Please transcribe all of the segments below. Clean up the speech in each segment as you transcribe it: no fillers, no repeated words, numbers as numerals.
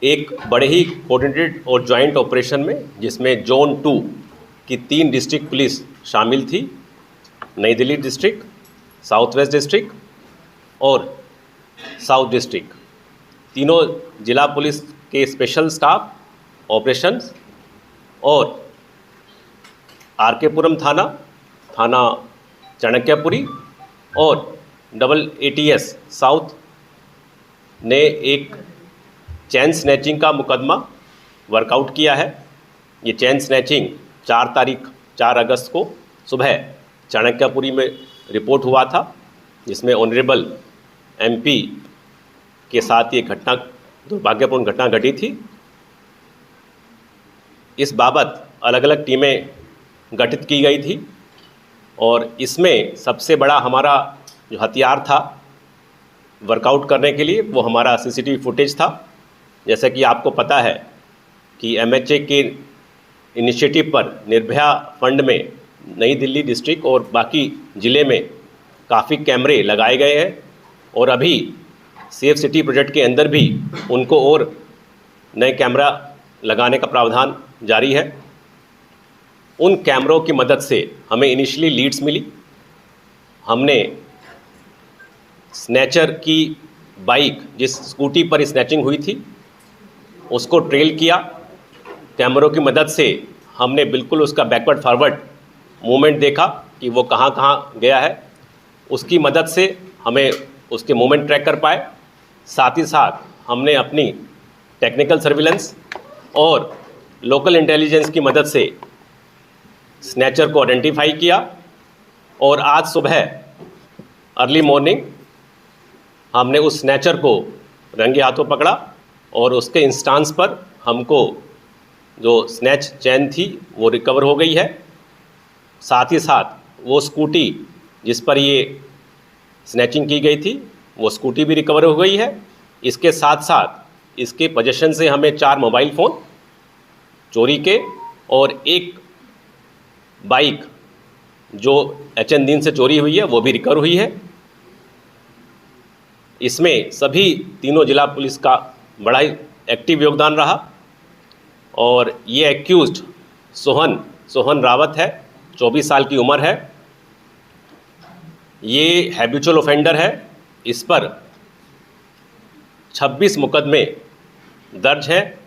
एक बड़े ही कोऑर्डिनेटेड और जॉइंट ऑपरेशन में, जिसमें जोन 2 की 3 डिस्ट्रिक्ट पुलिस शामिल थी, नई Delhi district, south west district और साउथ डिस्ट्रिक्ट, तीनों जिला पुलिस के स्पेशल स्टाफ ऑपरेशंस और आरकेपुरम थाना चाणक्यपुरी और डबल ATS साउथ ने एक चैन स्नैचिंग का मुकदमा वर्कआउट किया है। ये चैन स्नैचिंग 4 अगस्त को सुबह चाणक्यपुरी में रिपोर्ट हुआ था, जिसमें ऑनरेबल MP के साथ ये घटना, दुर्भाग्यपूर्ण घटना घटी थी। इस बाबत अलग अलग टीमें गठित की गई थी और इसमें सबसे बड़ा हमारा जो हथियार था वर्कआउट करने के लिए, वो हमारा CCTV फुटेज था। जैसा कि आपको पता है कि MHA के इनिशिएटिव पर निर्भया फंड में नई दिल्ली डिस्ट्रिक्ट और बाकी ज़िले में काफ़ी कैमरे लगाए गए हैं और अभी सेफ सिटी प्रोजेक्ट के अंदर भी उनको और नए कैमरा लगाने का प्रावधान जारी है। उन कैमरों की मदद से हमें इनिशियली लीड्स मिली। हमने स्नैचर की बाइक, जिस स्कूटी पर स्नैचिंग हुई थी, उसको ट्रेल किया। कैमरों की मदद से हमने बिल्कुल उसका बैकवर्ड फॉरवर्ड मूवमेंट देखा कि वो कहाँ कहाँ गया है। उसकी मदद से हमें उसके मूवमेंट ट्रैक कर पाए। साथ ही साथ हमने अपनी टेक्निकल सर्विलेंस और लोकल इंटेलिजेंस की मदद से स्नैचर को आइडेंटिफाई किया और आज सुबह अर्ली मॉर्निंग हमने उस स्नैचर को रंगे हाथों पकड़ा और उसके इंस्टांस पर हमको जो स्नैच चैन थी वो रिकवर हो गई है। साथ ही साथ वो स्कूटी जिस पर ये स्नैचिंग की गई थी, वो स्कूटी भी रिकवर हो गई है। इसके साथ साथ इसके पोजेशन से हमें 4 मोबाइल फ़ोन चोरी के और एक बाइक जो HN दिन से चोरी हुई है वो भी रिकवर हुई है। इसमें सभी तीनों जिला पुलिस का बड़ा ही एक्टिव योगदान रहा और ये एक्यूज्ड सोहन रावत है, 24 साल की उम्र है। ये हैबिचुअल ऑफेंडर है। इस पर 26 मुकदमे दर्ज हैं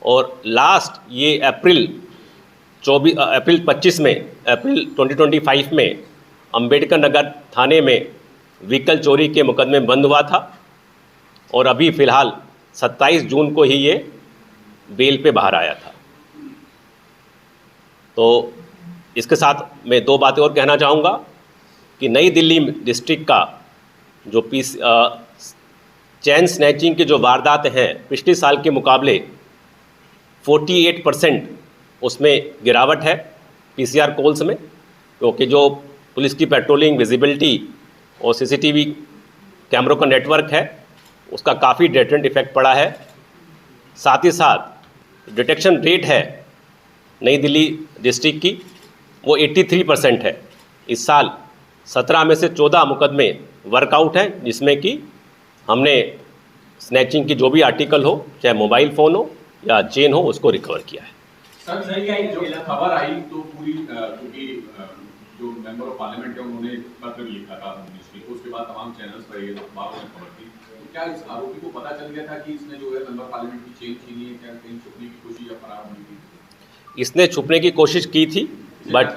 और लास्ट ये अप्रैल 2025 में अंबेडकर नगर थाने में व्हीकल चोरी के मुकदमे में बंद हुआ था और अभी फ़िलहाल 27 जून को ही ये बेल पे बाहर आया था। तो इसके साथ मैं 2 बातें और कहना चाहूँगा कि नई दिल्ली डिस्ट्रिक्ट का जो चैन स्नैचिंग की जो वारदात हैं, पिछले साल के मुकाबले 48% उसमें गिरावट है PCR कॉल्स में, क्योंकि जो पुलिस की पेट्रोलिंग, विजिबिलिटी और CCTV कैमरों का नेटवर्क है, उसका काफ़ी डेटरेंट इफेक्ट पड़ा है। साथ ही साथ डिटेक्शन रेट है नई दिल्ली डिस्ट्रिक्ट की, वो 83% है। इस साल 17 में से 14 मुकदमे वर्कआउट हैं, जिसमें कि हमने स्नैचिंग की जो भी आर्टिकल हो, चाहे मोबाइल फ़ोन हो या चेन हो, उसको रिकवर किया है। सर जो खबर आई तो पूरी, क्योंकि जो मेंबर ऑफ पार्लियामेंट है उन्होंने पत्र लिखा था मिनिस्ट्री को, उसके बाद तमाम चैनल्स पर ये अखबारों में खबर थी, तो क्या इस आरोपी को पता चल गया था कि इसने जो है मेंबर पार्लियामेंट की चेन छीनी है? क्या कहीं छुपने की कोशिश या फरार होने की? इसने छुपने की कोशिश की थी, बट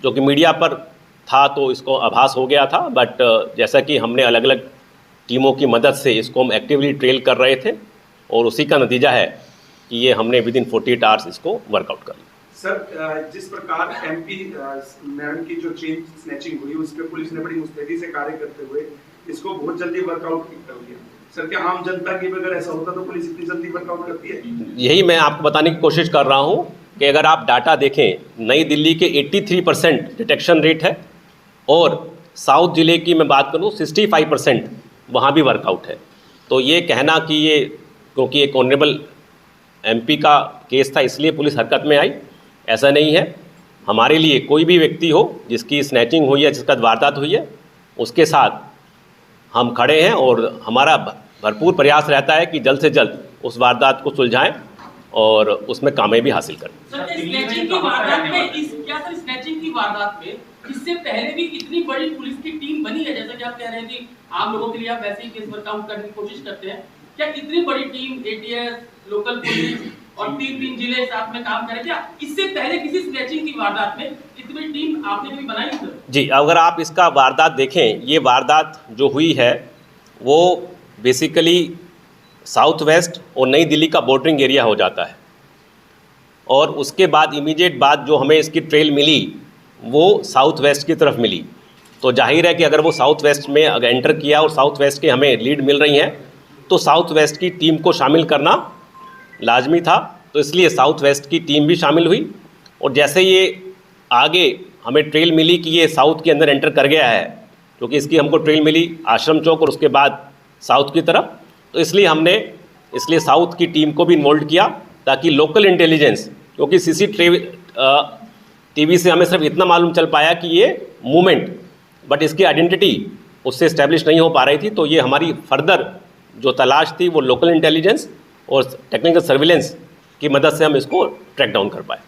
जो कि मीडिया पर था तो इसको आभास हो गया था। बट जैसा कि हमने अलग अलग टीमों की मदद से इसको हम एक्टिवली ट्रेल कर रहे थे और उसी का नतीजा है कि ये हमने विद इन 48 आवर्स इसको वर्कआउट कर लिया। सर, जिस प्रकार MP मैडम की जो चेन स्नैचिंग हुई, उस पर पुलिस ने बड़ी मुस्तैदी से कार्य करते हुए इसको बहुत जल्दी वर्कआउट कर लिया। सर, क्या आम जनता की अगर ऐसा होता तो पुलिस इतनी जल्दी वर्कआउट करती है? यही मैं आपको बताने की कोशिश कर रहा हूँ कि अगर आप डाटा देखें, नई दिल्ली के 83% डिटेक्शन रेट है और साउथ ज़िले की मैं बात करूँ 65% वहाँ भी वर्कआउट है। तो ये कहना कि ये क्योंकि एक ऑनरेबल MP का केस था इसलिए पुलिस हरकत में आई, ऐसा नहीं है। हमारे लिए कोई भी व्यक्ति हो जिसकी स्नैचिंग हुई है, जिसका वारदात हुई है, उसके साथ हम खड़े हैं और हमारा भरपूर प्रयास रहता है कि जल्द से जल्द उस वारदात को सुलझाएं और उसमें कामयाबी हासिल करें। सर स्नैचिंग की वारदात में स्नैचिंग की वारदात में इससे पहले भी इतनी बड़ी पुलिस की टीम बनी है, जैसा कि आप कह रहे हैं कि आम लोगों के लिए आप वैसे ही केस वर्कआउट करने की कोशिश करते हैं, क्या इतनी बड़ी टीम एटीएस, लोकल पुलिस और 3 जिले साथ में काम करें? क्या इससे पहले किसी स्नैचिंग की वारदात में इतनी बड़ी टीम आपने कभी बनाई सर? जी, अगर आप इसका वारदात देखें, ये वारदात जो हुई है वो बेसिकली साउथ वेस्ट और नई दिल्ली का बॉर्डरिंग एरिया हो जाता है, और उसके बाद इमीडिएट बाद जो हमें इसकी ट्रेल मिली वो साउथ वेस्ट की तरफ मिली। तो जाहिर है कि अगर वो साउथ वेस्ट में अगर एंटर किया और साउथ वेस्ट के हमें लीड मिल रही हैं तो साउथ वेस्ट की टीम को शामिल करना लाजमी था, तो इसलिए साउथ वेस्ट की टीम भी शामिल हुई। और जैसे ये आगे हमें ट्रेल मिली कि ये साउथ के अंदर एंटर कर गया है, क्योंकि इसकी हमको ट्रेल मिली आश्रम चौक और उसके बाद साउथ की तरफ, तो इसलिए हमने साउथ की टीम को भी इन्वॉल्व किया ताकि लोकल इंटेलिजेंस, क्योंकि टीवी से हमें सिर्फ इतना मालूम चल पाया कि ये मूवमेंट, बट इसकी आइडेंटिटी उससे इस्टेब्लिश नहीं हो पा रही थी। तो ये हमारी फर्दर जो तलाश थी वो लोकल इंटेलिजेंस और टेक्निकल सर्विलेंस की मदद से हम इसको ट्रैक डाउन कर पाए।